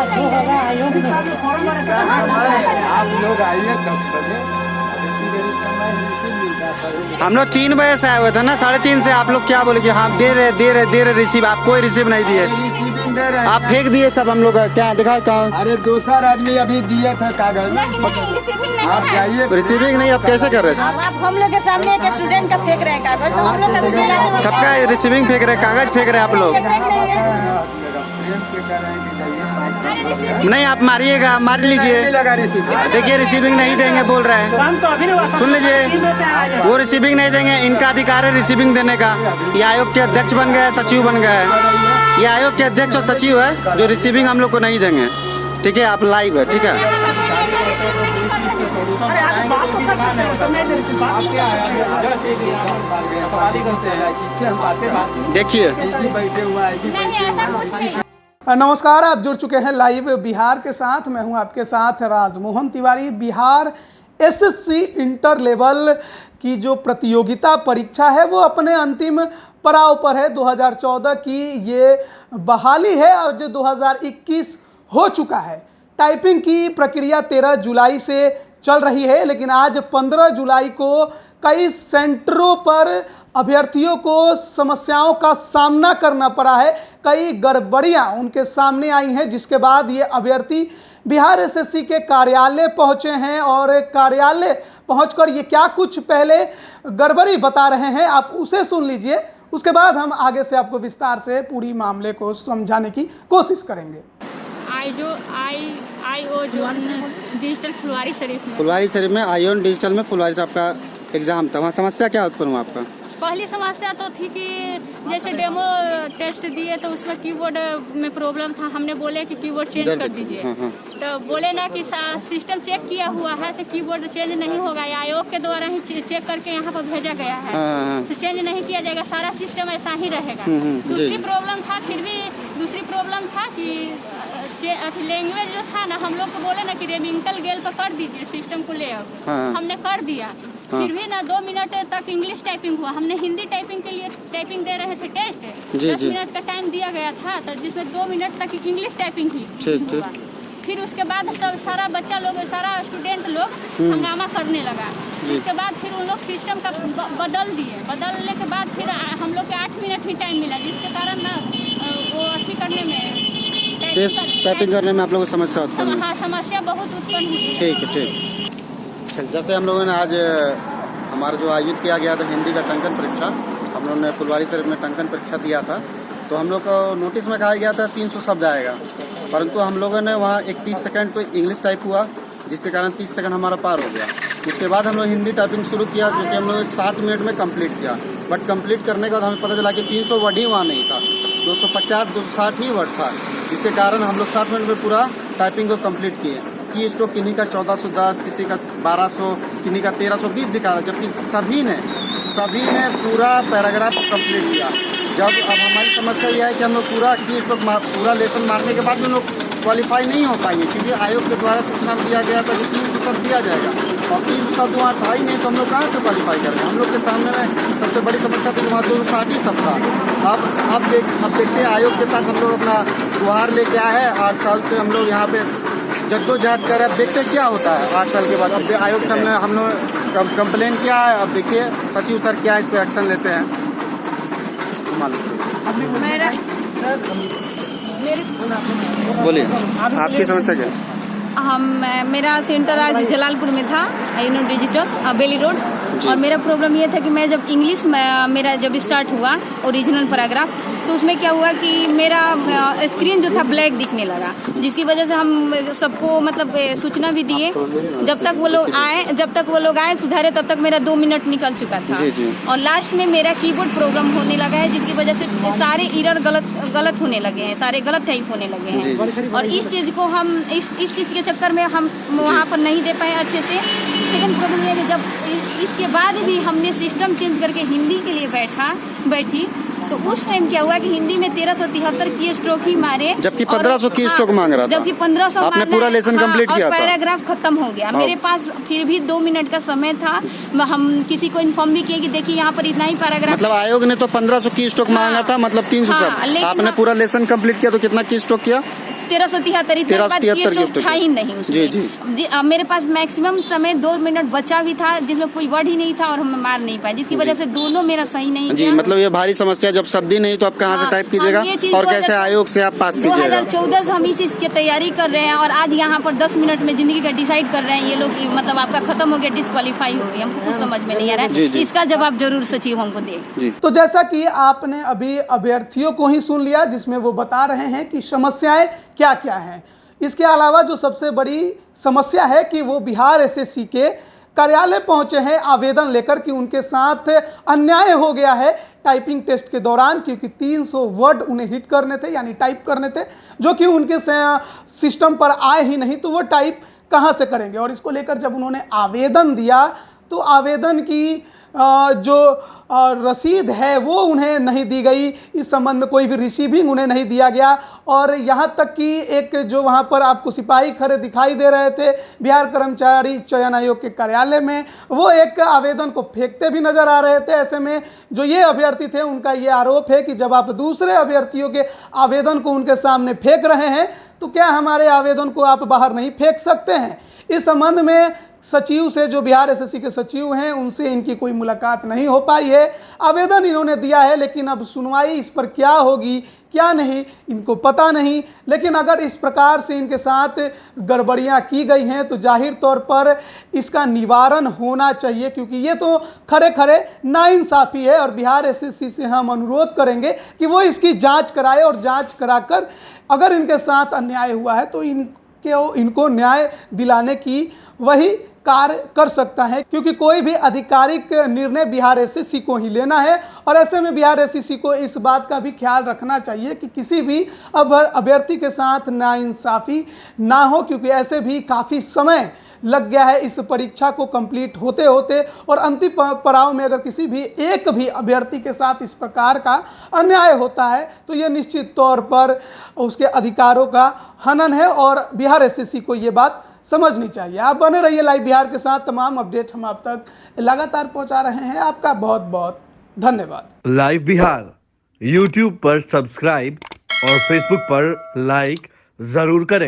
आप लोग आइए 10 बजे। हम लोग 3 बजे से आए हुए थे ना, 3:30 से। आप लोग क्या बोले कि हाँ दे रहे रिसीव, आप कोई रिसीव नहीं दिए, रिसीविंग दे रहे हैं। आप फेंक दिए सब हम लोग। क्या दिखा कहाँ? अरे दूसरा आदमी अभी दिया था कागज। आप जाइए। रिसीविंग नहीं, आप कैसे कर रहे हैं? आप हम लोग के सामने एक स्टूडेंट का फेंक रहे हैं कागज, तो हम लोग का भी मिला। सबका रिसीविंग फेंक रहे, कागज फेंक रहे आप लोग। नहीं, आप मारिएगा, मार लीजिए। देखिए रिसीविंग नहीं देंगे बोल रहे हैं, सुन लीजिए। वो रिसीविंग नहीं देंगे, इनका अधिकार है रिसीविंग देने का। ये आयोग के अध्यक्ष बन गए, सचिव बन गए। ये आयोग के अध्यक्ष और सचिव है जो रिसीविंग हम लोग को नहीं देंगे। ठीक है, आप लाइव है, ठीक है। देखिए नमस्कार, आप जुड़ चुके हैं लाइव बिहार के साथ। मैं हूं आपके साथ Rajmohan Tiwari. Bihar SSC inter level की जो प्रतियोगिता परीक्षा है वो अपने अंतिम पड़ाव पर है। 2014 की ये बहाली है और जो 2021 हो चुका है। टाइपिंग की प्रक्रिया 13 जुलाई से चल रही है, लेकिन आज 15 जुलाई को कई सेंटरों पर अभ्यर्थियों को समस्याओं का सामना करना पड़ा है। कई गड़बड़ियां उनके सामने आई हैं, जिसके बाद ये अभ्यर्थी बिहार एसएससी के कार्यालय पहुंचे हैं और कार्यालय पहुंचकर ये क्या कुछ पहले गड़बड़ी बता रहे हैं, आप उसे सुन लीजिए। उसके बाद हम आगे से आपको विस्तार से पूरी मामले को समझाने की कोशिश करेंगे। डिजिटल फुलवारी शरीफ में आयोन डिजिटल में फुलवारी साहब का एग्जाम था। वहाँ समस्या क्या उत्पन्न हुआ आपका? पहली समस्या तो थी कि जैसे डेमो टेस्ट दिए तो उसमें कीबोर्ड में प्रॉब्लम था। हमने बोले कि कीबोर्ड चेंज कर दीजिए। हाँ। तो बोले ना कि सिस्टम चेक किया हुआ है, से कीबोर्ड चेंज नहीं होगा, आयोग के द्वारा ही चेक करके यहाँ पर भेजा गया है। हाँ। तो चेंज नहीं किया जाएगा, सारा सिस्टम ऐसा ही रहेगा। दूसरी प्रॉब्लम था, फिर भी दूसरी प्रॉब्लम था कि लैंग्वेज जो था ना, हम लोग को बोले ना कि रेमिंगटल गेल पर कर दीजिए सिस्टम को ले आओ। हमने कर दिया, फिर भी ना 2 मिनट तक इंग्लिश टाइपिंग हुआ। हमने हिंदी टाइपिंग के लिए टाइपिंग दे रहे थे टेस्ट, 10 मिनट का टाइम दिया गया था, तो जिसमें 2 मिनट तक इंग्लिश टाइपिंग ही हुआ। फिर उसके बाद सब सारा बच्चा लोग, सारा स्टूडेंट लोग हंगामा करने लगा। उसके बाद फिर उन लोग सिस्टम का बदल दिए। बदलने के बाद फिर हम लोग के 8 मिनट ही टाइम मिला, जिसके कारण ना वो अथी करने में, टाइपिंग करने में आप लोगों को समस्या उत्पन्न हुई। हाँ, समस्या बहुत उत्पन्न हुई। ठीक है, ठीक। जैसे हम लोगों ने आज हमारा जो आयोजित किया गया था हिंदी का टंकन परीक्षा, हम लोगों ने फुलवारी शरीफ में टंकन परीक्षा दिया था। तो हम लोग को नोटिस में कहा गया था 300 शब्द आएगा, परंतु हम लोगों ने वहाँ 31 सेकंड पे इंग्लिश टाइप हुआ, जिसके कारण 30 सेकंड हमारा पार हो गया। उसके बाद हम लोग हिंदी टाइपिंग शुरू किया, जो कि हम लोग 7 मिनट में कंप्लीट किया। बट कंप्लीट करने के बाद हमें पता चला कि 300 वर्ड ही वहाँ नहीं था, 250 260 ही वर्ड था, जिसके कारण हम लोग 7 मिनट में पूरा टाइपिंग को कंप्लीट किए। की स्ट्रोक किन्हीं का 1410, किसी का 1200, किन्हीं का 1320 दिखा रहा, जबकि सभी ने पूरा पैराग्राफ कंप्लीट किया। जब अब हमारी समस्या यह है कि हम लोग पूरा की स्ट्रोक पूरा लेसन मारने के बाद भी हम लोग क्वालिफाई नहीं हो पाएंगे, क्योंकि आयोग के द्वारा सूचना दिया गया था कि 300 शब्द दिया जाएगा और 300 शब्द वहाँ था ही नहीं, तो हम लोग कहाँ से क्वालिफाई करेंगे। हम लोग के सामने में सबसे बड़ी समस्या थी, वहाँ 260 शब्द था। अब देखते हैं आयोग के पास हम लोग अपना गुहार लेके आए हैं। 8 साल से हम लोग यहाँ पे जद्दोजहद कर, अब देखते क्या होता है 8 साल के बाद। अब आयोग से हम लोग कंप्लेन किया है, अब देखिए सचिव सर क्या इस पर एक्शन लेते हैं। बोलिए, आपकी समस्या क्या? मेरा सेंटर आज जलालपुर में था, आयोन डिजिटल बेली रोड। और मेरा प्रॉब्लम ये था कि मैं जब इंग्लिश मेरा जब स्टार्ट हुआ ओरिजिनल पैराग्राफ, तो उसमें क्या हुआ कि मेरा स्क्रीन जो था ब्लैक दिखने लगा, जिसकी वजह से हम सबको मतलब सूचना भी दिए। जब तक वो लोग आए सुधारे, तब तक मेरा 2 मिनट निकल चुका था। और लास्ट में मेरा कीबोर्ड प्रॉब्लम होने लगा है, जिसकी वजह से सारे एरर गलत होने लगे हैं, सारे गलत टाइप होने लगे हैं। और इस चीज़ को हम इस चीज़ के चक्कर में हम वहाँ पर नहीं दे पाए अच्छे से। लेकिन प्रॉब्लम ये है कि जब इसके बाद भी हमने सिस्टम चेंज करके हिंदी के लिए बैठी, तो उस टाइम क्या हुआ कि हिंदी में 1373 की स्ट्रोक ही मारे, जबकि 1500 की स्ट्रोक मांग रहा था। जबकि 1500 आपने पूरा लेसन कंप्लीट किया था। पैराग्राफ खत्म हो गया। मेरे पास फिर भी 2 मिनट का समय था। हम किसी को इन्फॉर्म भी किए कि देखिए यहाँ पर इतना ही पैराग्राफ। मतलब आयोग ने तो 1500 की स्ट्रोक मांगा था, मतलब 300 शब्द। आपने पूरा लेसन कंप्लीट किया तो कितना की स्ट्रोक किया? 1373 था ही नहीं उसमें। जी। मेरे पास मैक्सिमम समय 2 मिनट बचा भी था जिसमें कोई वर्ड ही नहीं था और हम मार नहीं पाए, जिसकी वजह से दोनों मेरा सही नहीं जी। मतलब ये भारी समस्या, जब शब्द ही नहीं तो आप कहाँ से टाइप कीजिएगा और कैसे आयोग से आप पास कीजिएगा? 2014 से हम इस चीज की तैयारी कर रहे हैं और आज यहाँ पर 10 मिनट में जिंदगी का डिसाइड कर रहे हैं ये लोग कि मतलब आपका खत्म हो गया, डिस्क्वालीफाई हो गया। हमको कुछ समझ में नहीं आ रहा है, इसका जवाब जरूर सचिव हमको दे। तो जैसा कि आपने अभी अभ्यर्थियों को ही सुन लिया जिसमें वो बता रहे हैं कि समस्याएं क्या क्या हैं। इसके अलावा जो सबसे बड़ी समस्या है कि वो बिहार एसएससी के कार्यालय पहुंचे हैं आवेदन लेकर कि उनके साथ अन्याय हो गया है टाइपिंग टेस्ट के दौरान, क्योंकि 300 वर्ड उन्हें हिट करने थे यानी टाइप करने थे, जो कि उनके सिस्टम पर आए ही नहीं, तो वो टाइप कहाँ से करेंगे। और इसको लेकर जब उन्होंने आवेदन दिया तो आवेदन की जो रसीद है वो उन्हें नहीं दी गई, इस संबंध में कोई भी रिसीविंग उन्हें नहीं दिया गया। और यहाँ तक कि एक जो वहाँ पर आपको सिपाही खड़े दिखाई दे रहे थे बिहार कर्मचारी चयन आयोग के कार्यालय में, वो एक आवेदन को फेंकते भी नजर आ रहे थे। ऐसे में जो ये अभ्यर्थी थे उनका ये आरोप है कि जब आप दूसरे अभ्यर्थियों के आवेदन को उनके सामने फेंक रहे हैं तो क्या हमारे आवेदन को आप बाहर नहीं फेंक सकते हैं। इस संबंध में सचिव से, जो बिहार एसएससी के सचिव हैं, उनसे इनकी कोई मुलाकात नहीं हो पाई है। आवेदन इन्होंने दिया है लेकिन अब सुनवाई इस पर क्या होगी क्या नहीं इनको पता नहीं। लेकिन अगर इस प्रकार से इनके साथ गड़बड़ियां की गई हैं तो जाहिर तौर पर इसका निवारण होना चाहिए, क्योंकि ये तो खरे खरे नाइंसाफ़ी है। और बिहार एसएससी से हम अनुरोध करेंगे कि वो इसकी जांच कराए और जांच कराकर अगर इनके साथ अन्याय हुआ है तो इनको न्याय दिलाने की वही कार्य कर सकता है, क्योंकि कोई भी आधिकारिक निर्णय बिहार एसएससी को ही लेना है। और ऐसे में बिहार एसएससी को इस बात का भी ख्याल रखना चाहिए कि किसी भी अभ्यर्थी के साथ नाइंसाफ़ी ना हो, क्योंकि ऐसे भी काफ़ी समय लग गया है इस परीक्षा को कंप्लीट होते होते। और अंतिम पड़ाव में अगर किसी भी एक भी अभ्यर्थी के साथ इस प्रकार का अन्याय होता है तो यह निश्चित तौर पर उसके अधिकारों का हनन है और बिहार एसएससी को ये बात समझनी चाहिए। आप बने रहिए लाइव बिहार के साथ, तमाम अपडेट हम आप तक लगातार पहुंचा रहे हैं। आपका बहुत बहुत धन्यवाद। लाइव बिहार यूट्यूब पर सब्सक्राइब और फेसबुक पर लाइक जरूर करें।